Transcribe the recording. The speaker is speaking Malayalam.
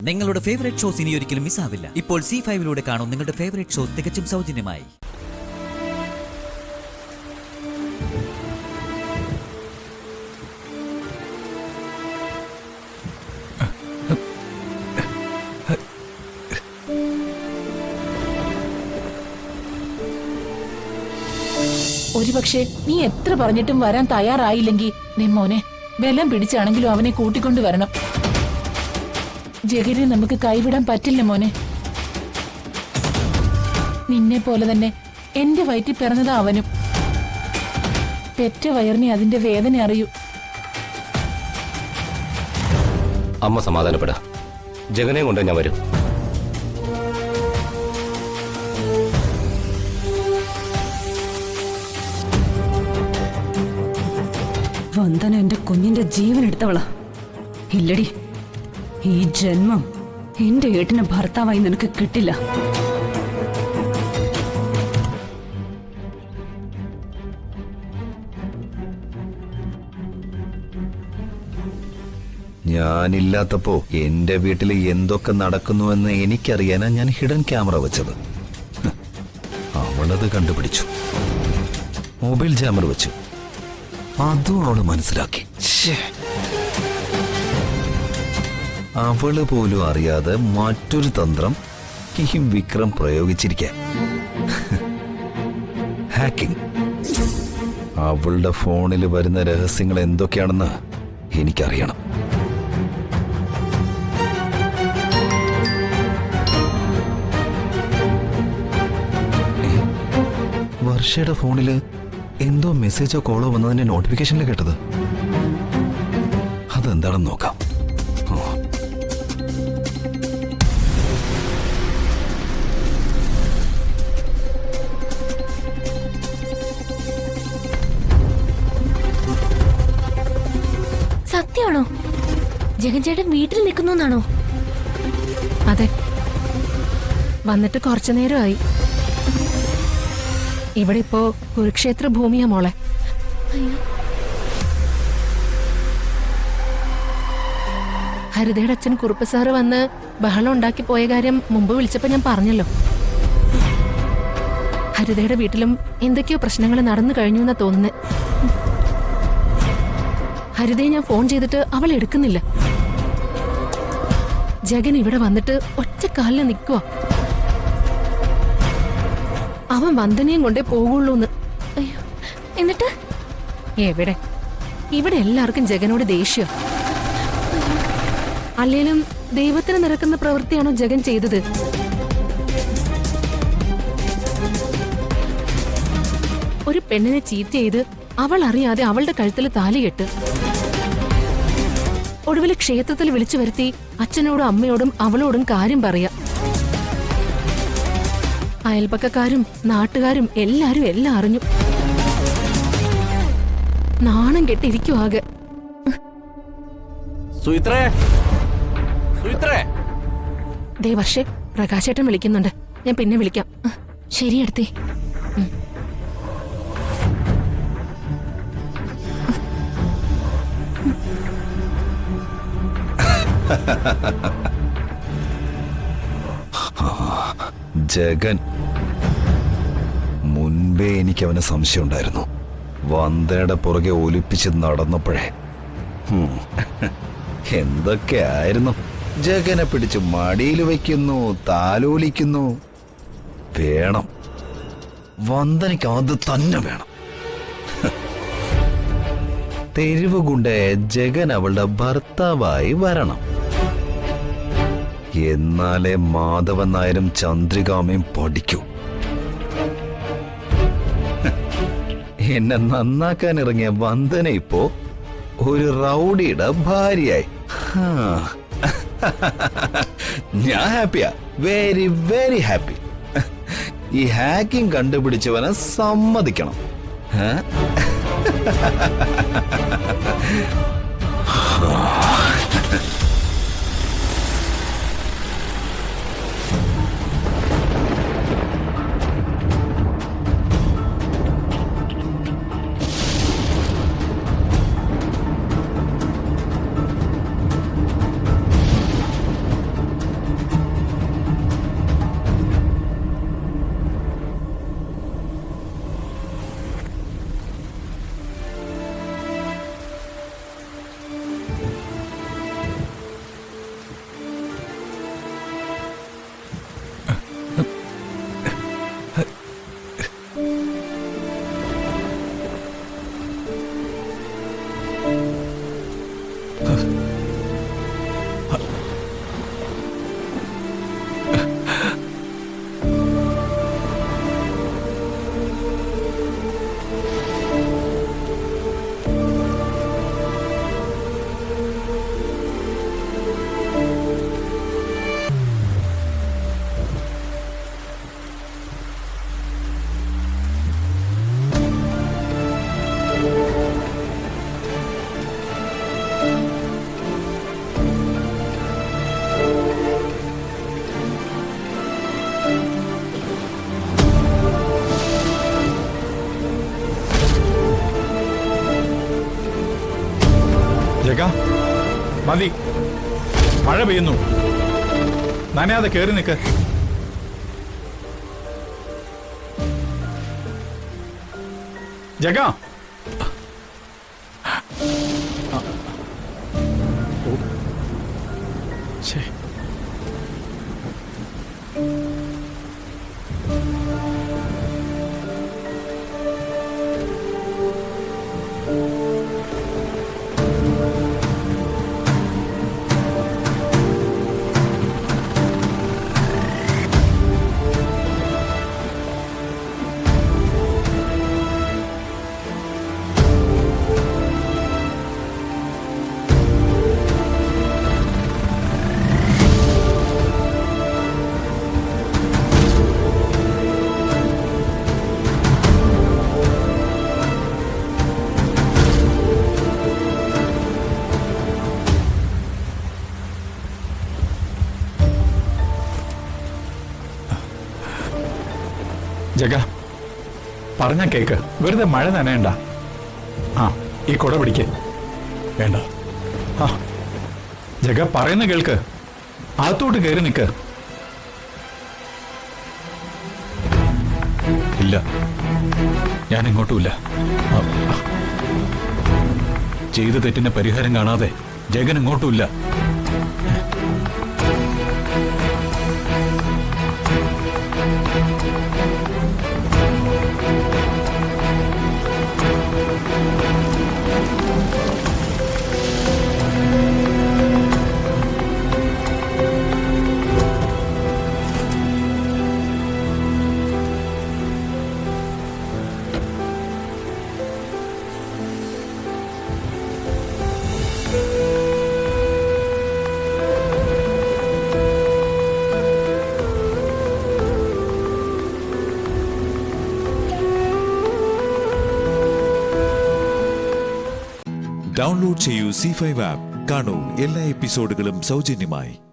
നിങ്ങളുടെ ഫേവറേറ്റ് ഷോസ് ഇനി ഒരിക്കലും മിസ്സാവില്ല. ഇപ്പോൾ C5 കാണും നിങ്ങളുടെ ഫേവറേറ്റ് ഷോസ് തികച്ചും സൗജന്യമായി. ഒരുപക്ഷെ നീ എത്ര പറഞ്ഞിട്ടും വരാൻ തയ്യാറായില്ലെങ്കിൽ നിമ്മോനെ ബലം പിടിച്ചാണെങ്കിലും അവനെ കൂട്ടിക്കൊണ്ടു വരണം. ജഗനെ നമുക്ക് കൈവിടാൻ പറ്റില്ല മോനെ. നിന്നെ പോലെ തന്നെ എന്റെ വയറ്റിൽ പിറന്നതാ അവനും. പെറ്റ വയറിനെ അതിന്റെ വേദന അറിയൂ. അമ്മ സമാധാനപ്പെടാ, ജഗനെ കൊണ്ട് ഞാൻ വരും. വന്ദന എന്റെ കുഞ്ഞിന്റെ ജീവൻ എടുത്തവളാ. ഇല്ലടി, ഈ ജന്മം എന്റെ ഏട്ടിന് ഭർത്താവായി നിനക്ക് കിട്ടില്ല. ഞാനില്ലാത്തപ്പോ എന്റെ വീട്ടിൽ എന്തൊക്കെ നടക്കുന്നുവെന്ന് എനിക്കറിയാനാ ഞാൻ ഹിഡൻ ക്യാമറ വെച്ചത്. അവളത് കണ്ടുപിടിച്ചു, മൊബൈൽ ജാമർ വെച്ചു. അതും അവള് മനസ്സിലാക്കി. അവള് പോലും അറിയാതെ മറ്റൊരു തന്ത്രം ഈ വിക്രം പ്രയോഗിച്ചിരിക്കാൻ. ഹാക്കിംഗ്. അവളുടെ ഫോണിൽ വരുന്ന രഹസ്യങ്ങൾ എന്തൊക്കെയാണെന്ന് എനിക്കറിയണം. വർഷയുടെ ഫോണില് എന്തോ മെസ്സേജോ കോളോ വന്നതിന്റെ നോട്ടിഫിക്കേഷനിൽ കേട്ടത്. അതെന്താണെന്ന് നോക്കാം. സത്യമാണോ? ജഗൻ ചേട്ടൻ വീട്ടിൽ നിൽക്കുന്നു? അതെ, വന്നിട്ട് കുറച്ചു നേരമായി. ഇവിടെ ഇപ്പോ കുരുക്ഷേത്ര ഭൂമിയാ മോളെ. ഹരിതയുടെ അച്ഛൻ കുറുപ്പ് സാറ് വന്ന് ബഹളം ഉണ്ടാക്കി പോയ കാര്യം മുമ്പ് വിളിച്ചപ്പോ ഞാൻ പറഞ്ഞല്ലോ. ഹരിതയുടെ വീട്ടിലും എന്തൊക്കെയോ പ്രശ്നങ്ങൾ നടന്നു കഴിഞ്ഞു എന്നാ തോന്നുന്നത്. ഹരിതയെ ഞാൻ ഫോൺ ചെയ്തിട്ട് അവൾ എടുക്കുന്നില്ല. ജഗൻ ഇവിടെ വന്നിട്ട് ഒറ്റക്കാലിൽ നിൽക്കുക. അവൻ വന്ദനയും കൊണ്ടേ പോകുള്ളൂന്ന്. എന്നിട്ട് എവിടെ? ഇവിടെ എല്ലാവർക്കും ജഗനോട് ദേഷ്യ. അല്ലേലും ദൈവത്തിന് നിരക്കുന്ന പ്രവൃത്തിയാണോ ജഗൻ ചെയ്തത്? ഒരു പെണ്ണിനെ ചീറ്റ് ചെയ്ത് അവൾ അറിയാതെ അവളുടെ കഴുത്തിൽ താലി കെട്ട്, ഒടുവിൽ ക്ഷേത്രത്തിൽ വിളിച്ചു വരുത്തി അച്ഛനോടും അമ്മയോടും അവളോടും കാര്യം പറയാ. അയൽപക്കക്കാരും നാട്ടുകാരും എല്ലാരും എല്ലാം അറിഞ്ഞു. നാണം കെട്ടിരിക്കും ആകെ. ദേ വർഷേ, പ്രകാശേട്ടൻ വിളിക്കുന്നുണ്ട്. ഞാൻ പിന്നെ വിളിക്കാം. ശരി അടുത്തേ. ജഗൻ. മുൻപേ എനിക്ക് അവന് സംശയം ഉണ്ടായിരുന്നു. വന്ദനയുടെ പുറകെ ഒലിപ്പിച്ച് നടന്നപ്പോഴേ എന്തൊക്കെയായിരുന്നു. ജഗനെ പിടിച്ച് മടിയിൽ വയ്ക്കുന്നു, താലോലിക്കുന്നു. വേണം, വന്ദനയ്ക്ക് അത് തന്നെ വേണം. തെരുവ് കൊണ്ട് ജഗൻ അവളുടെ ഭർത്താവായി വരണം. എന്നാലേ മാധവൻ നായരും ചന്ദ്രികാമയും പഠിക്കൂ. എന്നെ നന്നാക്കാൻ ഇറങ്ങിയ വന്ദന ഇപ്പോ ഒരു റൗഡിയുടെ ഭാര്യയായി. ഞാൻ ഹാപ്പിയാ, വെരി വെരി ഹാപ്പി. ഈ ഹാക്കിംഗ് കണ്ടുപിടിച്ചവനെ സമ്മതിക്കണം. മതി, മഴ പെയ്യുന്നു. നനയാതെ കേറി നിൽക്ക്. ജഗ, ഛേ. ജഗ, പറഞ്ഞ കേക്ക്, വെറുതെ മഴ നനയണ്ട. ആ, ഈ കുട പിടിക്ക്. വേണ്ട. ആ, ജഗ പറയുന്ന കേൾക്ക്. അകത്തോട്ട് കയറി നിൽക്ക്. ഇല്ല, ഞാൻ എങ്ങോട്ടുമില്ല. ചെയ്ത തെറ്റിന് പരിഹാരം കാണാതെ ജഗൻ എങ്ങോട്ടുമില്ല. ഡൗൺലോഡ് ചെയ്യൂ C5 ആപ്പ്. കാണൂ എല്ലാ എപ്പിസോഡുകളും സൗജന്യമായി.